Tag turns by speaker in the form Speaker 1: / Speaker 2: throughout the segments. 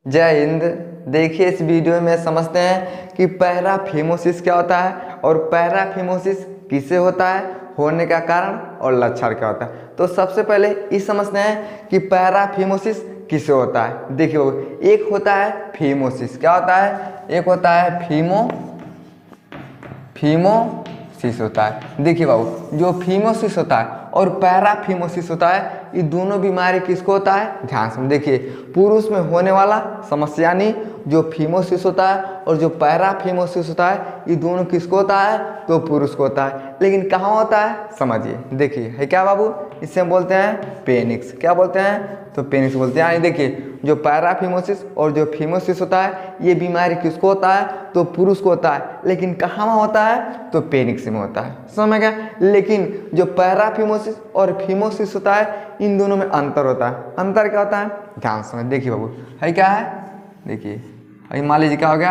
Speaker 1: जय हिंद। देखिए इस वीडियो में समझते हैं कि पैराफिमोसिस क्या होता है और पैराफिमोसिस किसे होता है, होने का कारण और लक्षण क्या होता है। तो सबसे पहले ये समझते हैं कि पैराफिमोसिस किसे होता है। देखिए बाबू, एक होता है फीमोसिस। क्या होता है? एक होता है फीमोसिस होता है। देखिए बाबू, जो फीमोसिस होता है और पैराफिमोसिस होता है, ये दोनों बीमारी किसको होता है? ध्यान से देखिए, पुरुष में होने वाला समस्या यानी जो फीमोसिस होता है और जो पैराफिमोसिस होता है, ये दोनों किसको होता है? तो पुरुष को होता है। लेकिन कहाँ होता है समझिए। देखिए है क्या बाबू, इसे हम बोलते हैं पेनिक्स। क्या बोलते हैं? तो पेनिक्स बोलते हैं। यानी देखिए, जो पैराफिमोसिस और जो फीमोसिस होता है, ये बीमारी किसको होता है? तो पुरुष को होता है। लेकिन कहाँ होता है? तो पेनिक्स में होता है। समझ में गया? लेकिन जो पैराफिमोसिस और फीमोसिस होता है, इन दोनों में अंतर होता है। अंतर क्या होता है? ध्यान से देखिए बाबू, है क्या है? देखिए मान लीजिए क्या हो गया,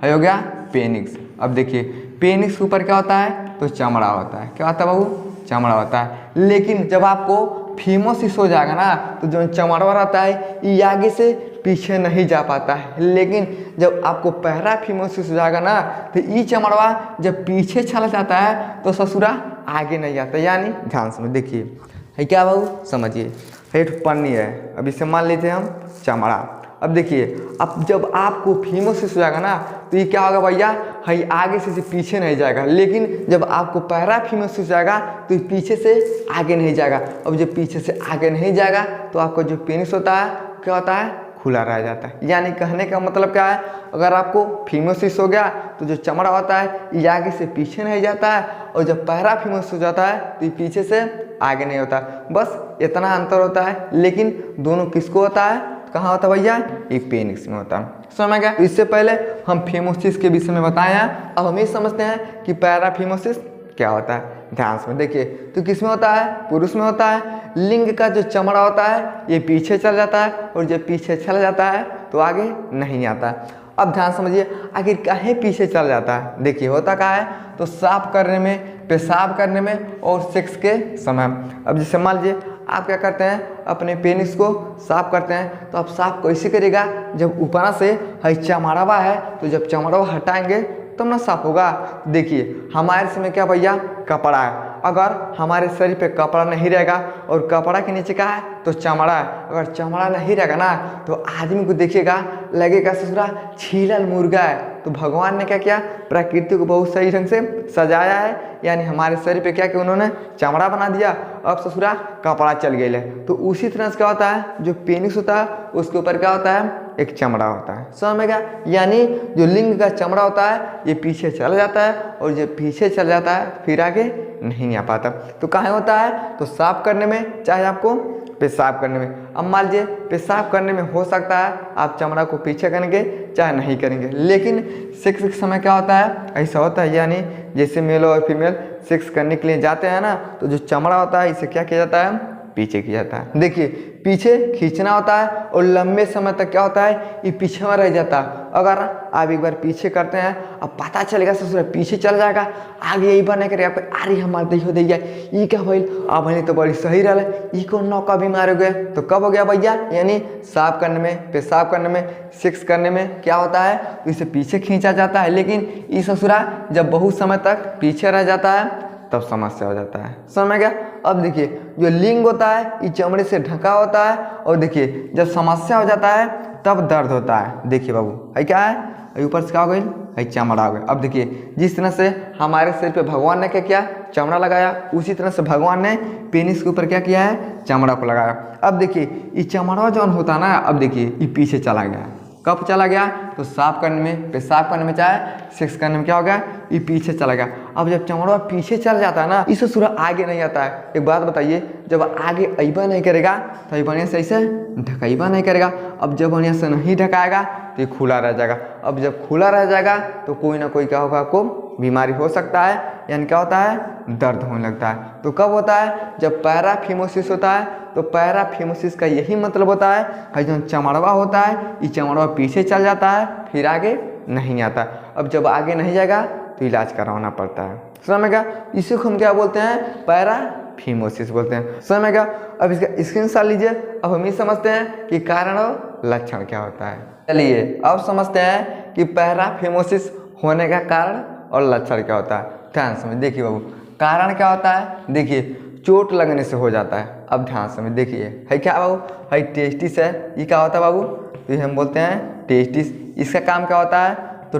Speaker 1: है हो गया पेनिक्स। अब देखिए पेनिक्स के ऊपर क्या होता है? तो चमड़ा होता है। क्या होता है बाबू? चमड़ा होता है। लेकिन जब आपको फीमोसिस हो जाएगा ना, तो जो चमड़ा रहता है ये आगे से पीछे नहीं जा पाता है। लेकिन जब आपको पैराफिमोसिस हो जाएगा ना, तो ये चमड़वा जब पीछे चला जाता है तो ससुरा आगे नहीं जाता। यानी ध्यान से देखिए, है क्या बाबू? समझिए, हेठ पन्नी है। अब इसे मान लेते हैं हम चमड़ा। अब देखिए, अब जब आपको फीमोसिस हो जाएगा ना, तो ये क्या होगा भैया? है आगे से पीछे नहीं जाएगा। लेकिन जब आपको पैराफिमोसिस हो जाएगा तो पीछे से आगे नहीं जाएगा। अब जब पीछे से आगे नहीं जाएगा तो आपका जो पेनिस होता है क्या होता है? खुला रह जाता है। यानी कहने का मतलब क्या है? अगर आपको फीमोसिस हो गया तो जो चमड़ा होता है ये आगे से पीछे नहीं जाता है, और जब पैराफिमोसिस हो जाता है तो ये पीछे से आगे नहीं होता। बस इतना अंतर होता है। लेकिन दोनों किसको होता है? कहाँ होता है भैया? एक पेनिक्स में होता है। समझ गया? इससे पहले हम फीमोसिस के विषय में बताए हैं। अब हम ये समझते हैं कि पैराफिमोसिस क्या होता है। ध्यान से देखिए, तो किस में होता है? पुरुष में होता है। लिंग का जो चमड़ा होता है ये पीछे चल जाता है, और जब पीछे चला जाता है तो आगे नहीं आता है। अब ध्यान समझिए, आखिर काहे पीछे चल जाता है। देखिए होता क्या है? तो साफ करने में, पेशाब करने में और सेक्स के समय। अब जैसे मान लीजिए आप क्या करते हैं, अपने पेनिस को साफ करते हैं, तो आप साफ कैसे करेगा? जब ऊपर से है चमड़ावा है, तो जब चमड़ावा हटाएंगे तब ना साफ होगा। देखिए हमारे समय क्या भैया? कपड़ा है। अगर हमारे शरीर पे कपड़ा नहीं रहेगा और कपड़ा के नीचे क्या है? तो चमड़ा है। अगर चमड़ा नहीं रहेगा ना, तो आदमी को देखिएगा लगेगा ससुरा छीलल मुर्गा है। तो भगवान ने क्या किया? प्रकृति को बहुत सही ढंग से सजाया है। यानी हमारे शरीर पे क्या किया उन्होंने? चमड़ा बना दिया। अब ससुरा कपड़ा चल गया है। तो उसी तरह से क्या होता है? जो पेनिस होता है उसके ऊपर क्या होता है? एक चमड़ा होता है। समझ में गया? यानी जो लिंग का चमड़ा होता है ये पीछे चला जाता है, और जब पीछे चल जाता है फिर आगे नहीं आ पाता। तो कहाँ होता है? तो साफ करने में, चाहे आपको पेशाब करने में। अब मान लीजिए पेशाब करने में हो सकता है आप चमड़ा को पीछे करेंगे चाहे नहीं करेंगे। लेकिन सेक्स के समय क्या होता है? ऐसा होता है, यानी जैसे मेल और फीमेल सेक्स करने के लिए जाते हैं ना, तो जो चमड़ा होता है इसे क्या किया जाता है? पीछे किया जाता है। देखिए पीछे खींचना होता है, और लंबे समय तक क्या होता है? ये पीछे में रह जाता है। अगर आप एक बार पीछे करते हैं, अब पता चलेगा ससुर पीछे चल जाएगा, आगे यही बने करेगा। अरे हमारे दही हो दैया, ये क्या भइल? अब नहीं तो बड़ी सही रहा, ये कौन नौका बीमार हो गए। तो कब हो गया भैया? यानी साफ करने में, पेशाब करने में, सेक्स करने में क्या होता है? तो इसे पीछे खींचा जाता है। लेकिन ये ससुरा जब बहुत समय तक पीछे रह जाता है तब समस्या हो जाता है। समझ गया? अब देखिए जो लिंग होता है ये चमड़े से ढका होता है, और देखिए जब समस्या हो जाता है तब दर्द होता है। देखिए बाबू है क्या है? ऊपर से क्या हो गई? है चमड़ा हो गया। अब देखिए जिस तरह से हमारे शरीर पे भगवान ने क्या किया? चमड़ा लगाया, उसी तरह से भगवान ने पेनिस के ऊपर क्या किया है? चमड़ा को लगाया। अब देखिए ये चमड़ा जो होता है ना, अब देखिए ये पीछे चला गया। कब चला गया? तो साफ करने में, पेशाब करने में, चाहे सेक्स करने में क्या हो गया? ये पीछे चला गया। अब जब चमड़ा पीछे चल जाता है ना, इसे सूरा आगे नहीं आता है। एक बात बताइए, जब आगे अइबा नहीं करेगा तो बढ़िया से ऐसे ढकाइबा नहीं करेगा। अब जब बढ़िया से नहीं ढकाएगा तो ये खुला रह जाएगा। अब जब खुला रह जाएगा तो कोई ना कोई क्या होगा? आपको बीमारी हो सकता है। यानी क्या होता है? दर्द होने लगता है। तो कब होता है? जब पैराफिमोसिस होता है। तो पैराफिमोसिस का यही मतलब होता है जो चमड़वा होता है ये चमड़वा पीछे चल जाता है, फिर आगे नहीं आता। अब जब आगे नहीं जाएगा तो इलाज करवाना पड़ता है। समझ में गया? इसी को हम क्या बोलते हैं? पैराफिमोसिस बोलते हैं। समझ में गया? अब इसका स्क्रीनशॉट लीजिए। अब हम ये समझते हैं कि कारण और लक्षण क्या होता है। चलिए अब समझते हैं कि पैराफिमोसिस होने का कारण और लक्षण क्या होता है। ध्यान समझ देखिए बाबू, कारण क्या होता है, देखिए चोट लगने से हो जाता है। अब ध्यान समझ देखिए, है क्या बाबू, है टेस्टिस है, ये क्या होता है बाबू, तो ये हम बोलते हैं टेस्टिस। इसका काम क्या होता है, तो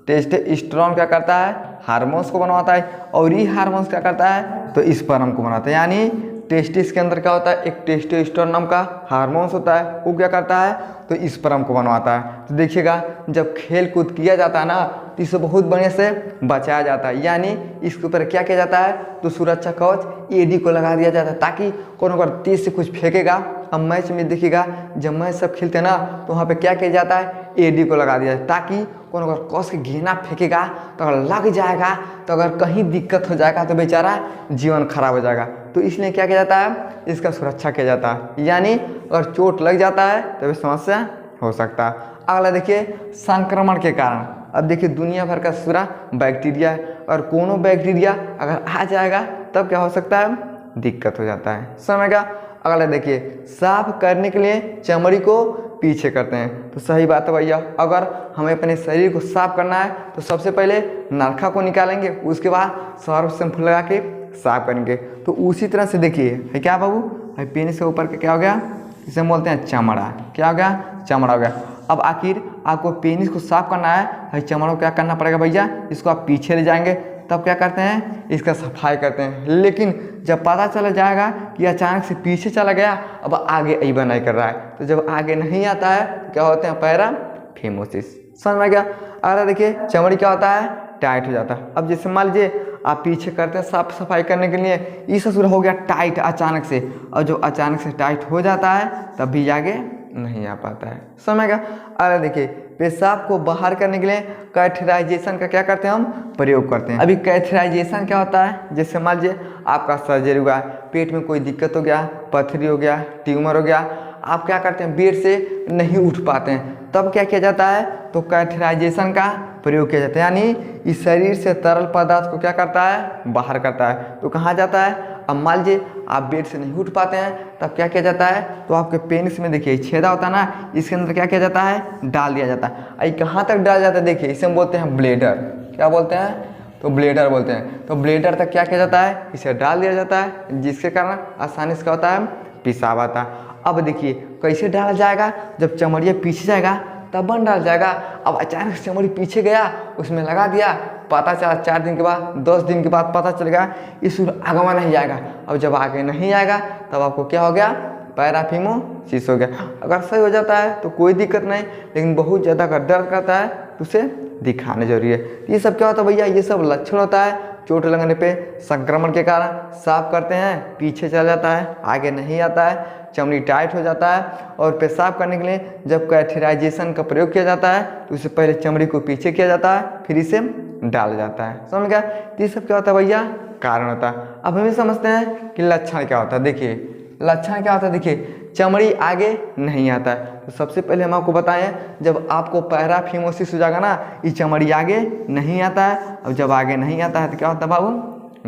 Speaker 1: टेस्टोस्टेरोन क्या करता है, हार्मोन्स को बनवाता है, और ये हार्मोन्स क्या करता है, तो स्पर्म को बनाता है। यानी टेस्टिस के अंदर क्या होता है, एक टेस्टोस्टेरोन नाम का हार्मोन्स होता है, वो क्या करता है, तो स्पर्म को बनवाता है। तो देखिएगा जब खेल कूद किया जाता है ना, तो इसे बहुत बढ़िया से बचाया जाता है। यानी इसके ऊपर क्या किया जाता है, तो सुरक्षा कवच एडी को लगा दिया जाता है, ताकि कौन अगर तेज से कुछ फेंकेगा। अब मैच में देखिएगा जब मैच सब खेलते हैं ना, तो वहाँ पे क्या किया जाता है, एडी को लगा दिया जाता है, ताकि कौन अगर कस के घेना फेंकेगा तो अगर लग जाएगा, तो अगर कहीं दिक्कत हो जाएगा तो बेचारा जीवन खराब हो जाएगा। तो इसलिए क्या किया जाता है, इसका सुरक्षा किया जाता है। यानी अगर चोट लग जाता है तो समस्या हो सकता है। अगला देखिए संक्रमण के कारण। अब देखिए दुनिया भर का पूरा बैक्टीरिया है, और कोनो बैक्टीरिया अगर आ जाएगा तब क्या हो सकता है, दिक्कत हो जाता है। समय का अगला देखिए साफ करने के लिए चमड़ी को पीछे करते हैं। तो सही बात है भैया, अगर हमें अपने शरीर को साफ करना है तो सबसे पहले नलखा को निकालेंगे, उसके बाद सर्फ शैम्पू लगा के साफ करेंगे। तो उसी तरह से देखिए है क्या बाबू, है पेनिस के ऊपर के क्या हो गया, इसे हम बोलते हैं चमड़ा। क्या हो गया, चमड़ा हो गया। अब आखिर आपको पेनिस को साफ करना है चमड़ा को क्या करना पड़ेगा भैया, इसको आप पीछे ले जाएंगे, तब क्या करते हैं, इसका सफाई करते हैं। लेकिन जब पता चला जाएगा कि अचानक से पीछे चला गया, अब आगे अइबा नहीं कर रहा है, तो जब आगे नहीं आता है तो क्या होते हैं, पैराफिमोसिस। समझ में गया। अगर देखिए चमड़ी क्या होता है, टाइट हो जाता है। अब जैसे मान लीजिए आप पीछे करते हैं साफ सफाई करने के लिए, ये ससुर हो गया टाइट अचानक से, और जो अचानक से टाइट हो जाता है तब भी आगे नहीं आ पाता है। समझ गया। अरे देखिए पेशाब को बाहर करने के लिए कैथेटराइजेशन का क्या करते हैं, हम प्रयोग करते हैं। अभी कैथेटराइजेशन क्या होता है, जैसे मान लीजिए आपका सर्जरी हुआ, पेट में कोई दिक्कत हो गया, पथरी हो गया, ट्यूमर हो गया, आप क्या करते हैं, बेड से नहीं उठ पाते हैं, तब क्या किया जाता है, तो कैथेटराइजेशन का प्रयोग किया जाता है। यानी इस शरीर से तरल पदार्थ को क्या करता है, बाहर करता है। तो कहाँ जाता है, अब मान लीजिए आप बेड से नहीं उठ पाते हैं, तब क्या किया जाता है, तो आपके पेनिस में देखिए छेदा होता है ना, इसके अंदर क्या किया जाता है, डाल दिया जाता है। आई कहाँ तक डाल जाता है, देखिए इसे हम बोलते हैं ब्लेडर। क्या बोलते हैं, तो ब्लेडर बोलते हैं। तो ब्लेडर तक क्या किया जाता है, इसे डाल दिया जाता है, जिसके कारण आसानी से क्या होता है, पेशाब आता है। अब देखिए कैसे डाला जाएगा, जब चमड़िया पीछे जाएगा तब बन डाल जाएगा। अब अचानक से चमड़ी पीछे गया, उसमें लगा दिया, पता चला 4 दिन के बाद 10 दिन के बाद पता चलेगा इस आगवा नहीं जाएगा। अब जब आगे नहीं आएगा तब आपको क्या हो गया, पैराफिमोसिस हो गया। अगर सही हो जाता है तो कोई दिक्कत नहीं, लेकिन बहुत ज़्यादा अगर दर्द करता है तो उसे दिखाना जरूरी है। ये सब क्या होता है भैया, ये सब लक्षण होता है चोट लगने पे। संक्रमण के कारण साफ करते हैं, पीछे चला जाता है, आगे नहीं आता है, चमड़ी टाइट हो जाता है। और पेशाब करने के लिए जब कैथेटराइजेशन का प्रयोग किया जाता है तो उससे पहले चमड़ी को पीछे किया जाता है, फिर इसे डाला जाता है। समझ गया। ये सब क्या होता है भैया, कारण होता है। अब हम समझते हैं कि लक्षण क्या होता है। देखिए लक्षण क्या होता है, देखिए चमड़ी आगे नहीं आता है। तो सबसे पहले हम आपको बताएं, जब आपको पैराफिमोसिस हो जाएगा ना, ये चमड़ी आगे नहीं आता है। अब जब आगे नहीं आता है तो क्या होता है बाबू,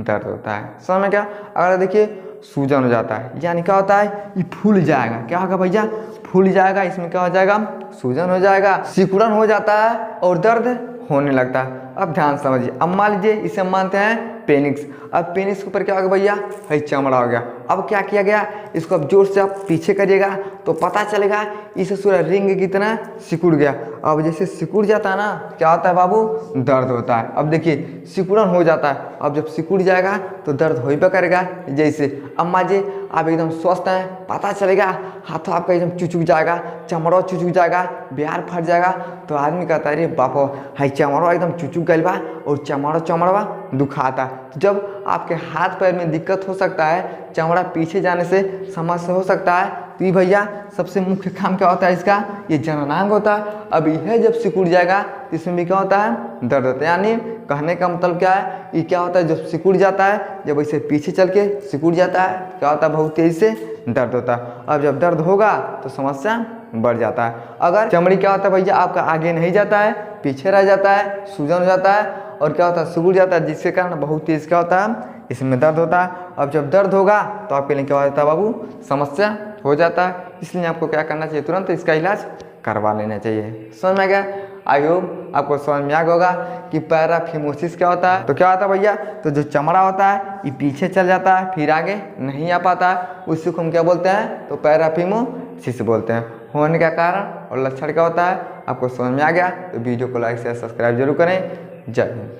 Speaker 1: दर्द होता है। समझ में क्या। अगर देखिए सूजन हो जाता है, यानी क्या होता है, ये फूल जाएगा। क्या होगा भैया, फूल जाएगा, इसमें क्या हो जाएगा, सूजन हो जाएगा, सिकुड़न हो जाता है और दर्द होने लगता है। अब ध्यान समझिए, अब मान लीजिए इसे हम मानते हैं पेनिक्स। अब पेनिक्स के ऊपर क्या हो गया भैया, है चमड़ा हो गया। अब क्या किया गया, इसको अब जोर से आप पीछे करिएगा तो पता चलेगा इसे पूरा रिंग की तरह सिकुड़ गया। अब जैसे सिकुड़ जाता है ना, क्या होता है बाबू, दर्द होता है। अब देखिए सिकुड़न हो जाता है, अब जब सिकुड़ जाएगा तो दर्द हो ही करेगा। जैसे अब मान लीजिए आप एकदम स्वस्थ हैं, पता चलेगा हाथों आपका एकदम चुचुक जाएगा, चमड़ा चुचुक जाएगा, बिहार फट जाएगा, तो आदमी कहता है अरे बापो है चमड़ा एकदम चुचुक गइल बा और चमड़ा दुखाता। जब आपके हाथ पैर में दिक्कत हो सकता है, चमड़ा पीछे जाने से समस्या हो सकता है, तो ये भैया सबसे मुख्य काम क्या होता है इसका, ये जननांग होता है। अब यह जब सिकुड़ जाएगा तो इसमें भी क्या होता है, दर्द होता है। यानी कहने का मतलब क्या है, ये क्या होता है, जब सिकुड़ जाता है, जब इसे पीछे चल के सिकुड़ जाता है, क्या होता है, बहुत तेजी से दर्द होता है। अब जब दर्द होगा तो समस्या बढ़ जाता है। अगर चमड़ी क्या होता है भैया, आपका आगे नहीं जाता है, पीछे रह जाता है, सूजन हो जाता है और क्या होता है, सिकुड़ जाता है, जिसके कारण बहुत तेज क्या होता है, इसमें दर्द होता है। अब जब दर्द होगा तो आपके लिए क्या हो जाता है बाबू, समस्या हो जाता है। इसलिए आपको क्या करना चाहिए, तुरंत इसका इलाज करवा लेना चाहिए। समझ में आ गया? आई होप आपको समझ में आ गया होगा कि पैराफिमोसिस क्या होता है। तो क्या होता है भैया, तो जो चमड़ा होता है ये पीछे चल जाता है, फिर आगे नहीं आ पाता है, उसी को हम क्या बोलते हैं, तो पैराफिमोसिस बोलते हैं। होने का कारण और लक्षण क्या होता है आपको समझ में आ गया? तो वीडियो को लाइक शेयर सब्सक्राइब जरूर करें। जय हिंद।